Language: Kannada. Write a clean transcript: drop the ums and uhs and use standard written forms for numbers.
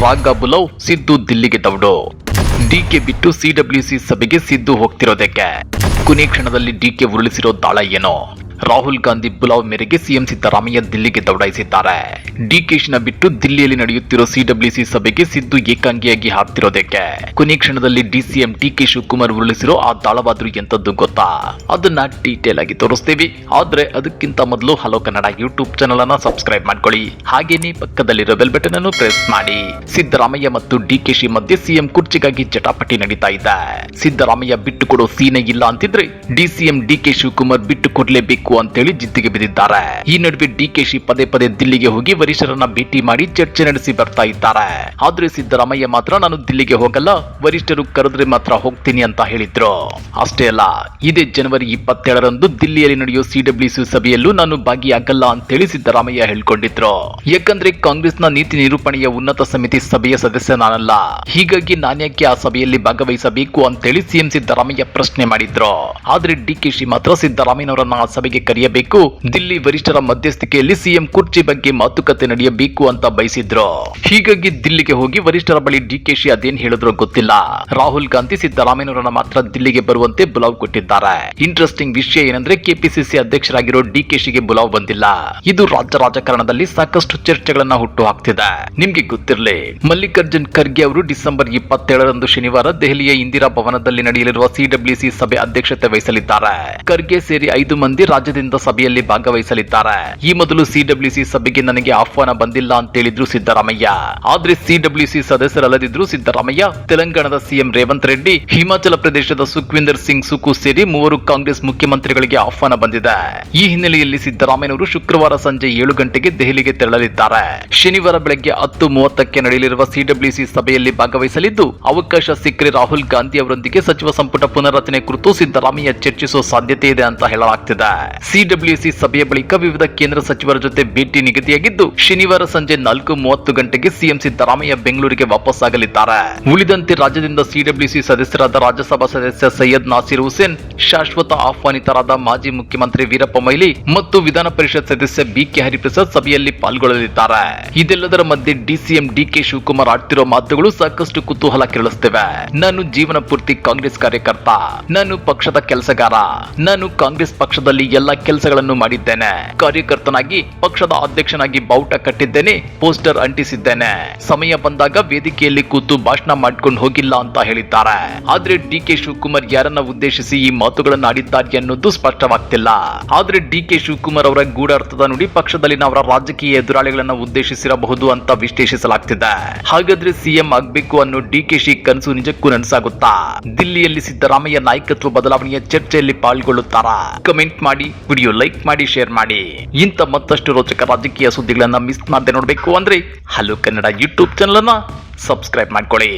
ರಾಗ ಬುಲವ್, ಸಿದ್ದು ದಿಲ್ಲಿಗೆ ದೌಡು. ಡಿಕೆ ಬಿಟ್ಟು ಸಿಡಬ್ಲ್ಯೂಸಿ ಸಭೆಗೆ ಸಿದ್ದು ಹೋಗ್ತಿರೋದಕ್ಕೆ ಕೊನೆ ಕ್ಷಣದಲ್ಲಿ ಡಿಕೆ ಉರುಳಿಸಿರೋ ದಾಳ ಏನೋ. ರಾಹುಲ್ ಗಾಂಧಿ ಬುಲಾವ್ ಮೇರೆಗೆ ಸಿಎಂ ಸಿದ್ದರಾಮಯ್ಯ ದಿಲ್ಲಿಗೆ ದೌಡಾಯಿಸಿದ್ದಾರೆ. ಡಿಕೆಶಿನ ಬಿಟ್ಟು ದಿಲ್ಲಿಯಲ್ಲಿ ನಡೆಯುತ್ತಿರೋ ಸಿಡಬ್ಲ್ಯೂಸಿ ಸಭೆಗೆ ಸಿದ್ದು ಏಕಾಂಗಿಯಾಗಿ ಹಾಕ್ತಿರೋದಕ್ಕೆ ಕೊನೆ ಕ್ಷಣದಲ್ಲಿ ಡಿಸಿಎಂ ಡಿಕೆ ಶಿವಕುಮಾರ್ ಉರುಳಿಸಿರೋ ಆ ದಾಳವಾದ್ರೂ ಎಂತದ್ದು ಗೊತ್ತಾ? ಅದನ್ನ ಡೀಟೇಲ್ ಆಗಿ ತೋರಿಸ್ತೀವಿ. ಆದ್ರೆ ಅದಕ್ಕಿಂತ ಮೊದಲು ಹಲೋ ಕನ್ನಡ ಯೂಟ್ಯೂಬ್ ಚಾನಲ್ ಅನ್ನ ಸಬ್ಸ್ಕ್ರೈಬ್ ಮಾಡ್ಕೊಳ್ಳಿ. ಹಾಗೇನೇ ಪಕ್ಕದಲ್ಲಿರೋ ಬೆಲ್ ಬಟನ್ ಅನ್ನು ಪ್ರೆಸ್ ಮಾಡಿ. ಸಿದ್ದರಾಮಯ್ಯ ಮತ್ತು ಡಿಕೆಶಿ ಮಧ್ಯೆ ಸಿಎಂ ಕುರ್ಚಿಗಾಗಿ ಜಟಾಪಟಿ ನಡೀತಾ ಇದೆ. ಸಿದ್ದರಾಮಯ್ಯ ಬಿಟ್ಟು ಕೊಡೋ ಸೀನೆ ಇಲ್ಲ ಅಂತಿದ್ರೆ ಡಿಸಿಎಂ ಡಿಕೆ ಶಿವಕುಮಾರ್ ಬಿಟ್ಟು ಕೊಡ್ಲೇಬೇಕು ಅಂತೇಳಿ ಜಿದ್ದಿಗೆ ಬಿದ್ದಿದ್ದಾರೆ. ಈ ನಡುವೆ ಡಿಕೆಶಿ ಪದೇ ಪದೇ ದಿಲ್ಲಿಗೆ ಹೋಗಿ ವರಿಷ್ಠರನ್ನ ಭೇಟಿ ಮಾಡಿ ಚರ್ಚೆ ನಡೆಸಿ ಬರ್ತಾ ಇದ್ದಾರೆ. ಆದ್ರೆ ಸಿದ್ದರಾಮಯ್ಯ ಮಾತ್ರ ನಾನು ದಿಲ್ಲಿಗೆ ಹೋಗಲ್ಲ, ವರಿಷ್ಠರು ಕರೆದ್ರೆ ಮಾತ್ರ ಹೋಗ್ತೀನಿ ಅಂತ ಹೇಳಿದ್ರು. ಅಷ್ಟೇ ಅಲ್ಲ, ಇದೇ ಜನವರಿ 27ರಂದು ದಿಲ್ಲಿಯಲ್ಲಿ ನಡೆಯೋ ಸಿಡಬ್ಲ್ಯೂಸಿ ಸಭೆಯಲ್ಲೂ ನಾನು ಭಾಗಿಯಾಗಲ್ಲ ಅಂತೇಳಿ ಸಿದ್ದರಾಮಯ್ಯ ಹೇಳ್ಕೊಂಡಿದ್ರು. ಯಾಕಂದ್ರೆ ಕಾಂಗ್ರೆಸ್ನ ನೀತಿ ನಿರೂಪಣೆಯ ಉನ್ನತ ಸಮಿತಿ ಸಭೆಯ ಸದಸ್ಯ ನಾನಲ್ಲ, ಹೀಗಾಗಿ ನಾನ್ಯಾಕೆ ಆ ಸಭೆಯಲ್ಲಿ ಭಾಗವಹಿಸಬೇಕು ಅಂತೇಳಿ ಸಿಎಂ ಸಿದ್ದರಾಮಯ್ಯ ಪ್ರಶ್ನೆ ಮಾಡಿದ್ರು. ಆದ್ರೆ ಡಿಕೆಶಿ ಮಾತ್ರ ಸಿದ್ದರಾಮಯ್ಯನವರನ್ನ ಆ ಸಭೆಗೆ ಕರೆಯಬೇಕು, ದಿಲ್ಲಿ ವರಿಷ್ಠರ ಮಧ್ಯಸ್ಥಿಕೆಯಲ್ಲಿ ಸಿಎಂ ಕುರ್ಚಿ ಬಗ್ಗೆ ಮಾತುಕತೆ ನಡೆಯಬೇಕು ಅಂತ ಬಯಸಿದ್ರು. ಹೀಗಾಗಿ ದಿಲ್ಲಿಗೆ ಹೋಗಿ ವರಿಷ್ಠರ ಬಳಿ ಡಿಕೆಶಿ ಅದೇನ್ ಹೇಳಿದ್ರು ಗೊತ್ತಿಲ್ಲ. ರಾಹುಲ್ ಗಾಂಧಿ ಸಿದ್ದರಾಮಯ್ಯನವರನ್ನ ಮಾತ್ರ ದಿಲ್ಲಿಗೆ ಬರುವಂತೆ ಬುಲಾವ್ ಕೊಟ್ಟಿದ್ದಾರೆ. ಇಂಟ್ರೆಸ್ಟಿಂಗ್ ವಿಷಯ ಏನಂದ್ರೆ ಕೆಪಿಸಿಸಿ ಅಧ್ಯಕ್ಷರಾಗಿರೋ ಡಿಕೆಶಿಗೆ ಬುಲಾವ್ ಬಂದಿಲ್ಲ. ಇದು ರಾಜ್ಯ ರಾಜಕಾರಣದಲ್ಲಿ ಸಾಕಷ್ಟು ಚರ್ಚೆಗಳನ್ನ ಹುಟ್ಟು ಹಾಕ್ತಿದೆ. ನಿಮ್ಗೆ ಗೊತ್ತಿರಲಿ, ಮಲ್ಲಿಕಾರ್ಜುನ್ ಖರ್ಗೆ ಅವರು ಡಿಸೆಂಬರ್ 27ರಂದು ಶನಿವಾರ ದೆಹಲಿಯ ಇಂದಿರಾ ಭವನದಲ್ಲಿ ನಡೆಯಲಿರುವ ಸಿಡಬ್ಲ್ಯೂಸಿ ಸಭೆ ಅಧ್ಯಕ್ಷತೆ ವಹಿಸಲಿದ್ದಾರೆ. ಖರ್ಗೆ ಸೇರಿ 5 ಮಂದಿ ರಾಜ್ಯದಿಂದ ಸಭೆಯಲ್ಲಿ ಭಾಗವಹಿಸಲಿದ್ದಾರೆ. ಈ ಮೊದಲು ಸಿಡಬ್ಲ್ಯೂಸಿ ಸಭೆಗೆ ನನಗೆ ಆಹ್ವಾನ ಬಂದಿಲ್ಲ ಅಂತ ಹೇಳಿದ್ರು ಸಿದ್ದರಾಮಯ್ಯ. ಆದ್ರೆ ಸಿಡಬ್ಲ್ಯೂಸಿ ಸದಸ್ಯರಲ್ಲದಿದ್ರು ಸಿದ್ದರಾಮಯ್ಯ, ತೆಲಂಗಾಣದ ಸಿಎಂ ರೇವಂತ್ ರೆಡ್ಡಿ, ಹಿಮಾಚಲ ಪ್ರದೇಶದ ಸುಖ್ವಿಂದರ್ ಸಿಂಗ್ ಸುಕು ಸೇರಿ 3 ಕಾಂಗ್ರೆಸ್ ಮುಖ್ಯಮಂತ್ರಿಗಳಿಗೆ ಆಹ್ವಾನ ಬಂದಿದೆ. ಈ ಹಿನ್ನೆಲೆಯಲ್ಲಿ ಸಿದ್ದರಾಮಯ್ಯನವರು ಶುಕ್ರವಾರ ಸಂಜೆ 7 ಗಂಟೆಗೆ ದೆಹಲಿಗೆ ತೆರಳಲಿದ್ದಾರೆ. ಶನಿವಾರ ಬೆಳಗ್ಗೆ 10:30ಕ್ಕೆ ನಡೆಯಲಿರುವ ಸಿಡಬ್ಲ್ಯೂಸಿ ಸಭೆಯಲ್ಲಿ ಭಾಗವಹಿಸಲಿದ್ದು, ಅವಕಾಶ ಸಿಕ್ಕರೆ ರಾಹುಲ್ ಗಾಂಧಿ ಅವರೊಂದಿಗೆ ಸಚಿವ ಸಂಪುಟ ಪುನರ್ರಚನೆ ಕುರಿತು ಸಿದ್ದರಾಮಯ್ಯ ಚರ್ಚಿಸುವ ಸಾಧ್ಯತೆ ಇದೆ ಅಂತ ಹೇಳಲಾಗ್ತಿದೆ. ಸಿಡಬ್ಲ್ಯೂಸಿ ಸಭೆಯ ಬಳಿಕ ವಿವಿಧ ಕೇಂದ್ರ ಸಚಿವರ ಜೊತೆ ಭೇಟಿ ನಿಗದಿಯಾಗಿದ್ದು, ಶನಿವಾರ ಸಂಜೆ 4:30 ಗಂಟೆಗೆ ಸಿಎಂ ಸಿದ್ದರಾಮಯ್ಯ ಬೆಂಗಳೂರಿಗೆ ವಾಪಸ್ ಆಗಲಿದ್ದಾರೆ. ಉಳಿದಂತೆ ರಾಜ್ಯದಿಂದ ಸಿಡಬ್ಲ್ಯೂಸಿ ಸದಸ್ಯರಾದ ರಾಜ್ಯಸಭಾ ಸದಸ್ಯ ಸೈಯದ್ ನಾಸೀರ್ ಹುಸೇನ್, ಶಾಶ್ವತ ಆಹ್ವಾನಿತರಾದ ಮಾಜಿ ಮುಖ್ಯಮಂತ್ರಿ ವೀರಪ್ಪ ಮೊಯ್ಲಿ ಮತ್ತು ವಿಧಾನ ಪರಿಷತ್ ಸದಸ್ಯ ಬಿಕೆ ಹರಿಪ್ರಸಾದ್ ಸಭೆಯಲ್ಲಿ ಪಾಲ್ಗೊಳ್ಳಲಿದ್ದಾರೆ. ಇದೆಲ್ಲದರ ಮಧ್ಯೆ ಡಿಸಿಎಂ ಡಿಕೆ ಶಿವಕುಮಾರ್ ಆಡ್ತಿರೋ ಮಾತುಗಳು ಸಾಕಷ್ಟು ಕುತೂಹಲ ಕೆರಳಿಸುತ್ತಿವೆ. ನಾನು ಜೀವನ ಪೂರ್ತಿ ಕಾಂಗ್ರೆಸ್ ಕಾರ್ಯಕರ್ತ, ನಾನು ಪಕ್ಷದ ಕೆಲಸಗಾರ, ನಾನು ಕಾಂಗ್ರೆಸ್ ಪಕ್ಷದಲ್ಲಿ ಎಲ್ಲ ಕೆಲಸಗಳನ್ನು ಮಾಡಿದ್ದೇನೆ, ಕಾರ್ಯಕರ್ತನಾಗಿ ಪಕ್ಷದ ಅಧ್ಯಕ್ಷನಾಗಿ ಬಾವುಟ ಕಟ್ಟಿದ್ದೇನೆ, ಪೋಸ್ಟರ್ ಅಂಟಿಸಿದ್ದೇನೆ, ಸಮಯ ಬಂದಾಗ ವೇದಿಕೆಯಲ್ಲಿ ಕೂತು ಭಾಷಣ ಮಾಡ್ಕೊಂಡು ಹೋಗಿಲ್ಲ ಅಂತ ಹೇಳಿದ್ದಾರೆ. ಆದ್ರೆ ಡಿಕೆ ಶಿವಕುಮಾರ್ ಯಾರನ್ನ ಉದ್ದೇಶಿಸಿ ಈ ಮಾತುಗಳನ್ನು ಆಡಿದ್ದಾರೆ ಅನ್ನೋದು ಸ್ಪಷ್ಟವಾಗ್ತಿಲ್ಲ. ಆದ್ರೆ ಡಿಕೆ ಶಿವಕುಮಾರ್ ಅವರ ಗೂಢಾರ್ಥದ ನುಡಿ ಪಕ್ಷದಲ್ಲಿನ ಅವರ ರಾಜಕೀಯ ಎದುರಾಳಿಗಳನ್ನ ಉದ್ದೇಶಿಸಿರಬಹುದು ಅಂತ ವಿಶ್ಲೇಷಿಸಲಾಗ್ತಿದೆ. ಹಾಗಾದ್ರೆ ಸಿಎಂ ಆಗ್ಬೇಕು ಅನ್ನೋ ಡಿಕೆಶಿ ಕನಸು ನಿಜಕ್ಕೂ ನನಸಾಗುತ್ತಾ? ದಿಲ್ಲಿಯಲ್ಲಿ ಸಿದ್ದರಾಮಯ್ಯ ನಾಯಕತ್ವ ಬದಲಾವಣೆಯ ಚರ್ಚೆಯಲ್ಲಿ ಪಾಲ್ಗೊಳ್ಳುತ್ತಾರಾ? ಕಮೆಂಟ್ ಮಾಡಿ, ವಿಡಿಯೋ ಲೈಕ್ ಮಾಡಿ, ಶೇರ್ ಮಾಡಿ. ಇಂಥ ಮತ್ತಷ್ಟು ರೋಚಕ ರಾಜಕೀಯ ಸುದ್ದಿಗಳನ್ನ ಮಿಸ್ ಮಾಡದೆ ನೋಡಬೇಕು ಅಂದ್ರೆ ಹಲೋ ಕನ್ನಡ ಯೂಟ್ಯೂಬ್ ಚಾನಲ್ ಅನ್ನ ಸಬ್ಸ್ಕ್ರೈಬ್ ಮಾಡ್ಕೊಳ್ಳಿ.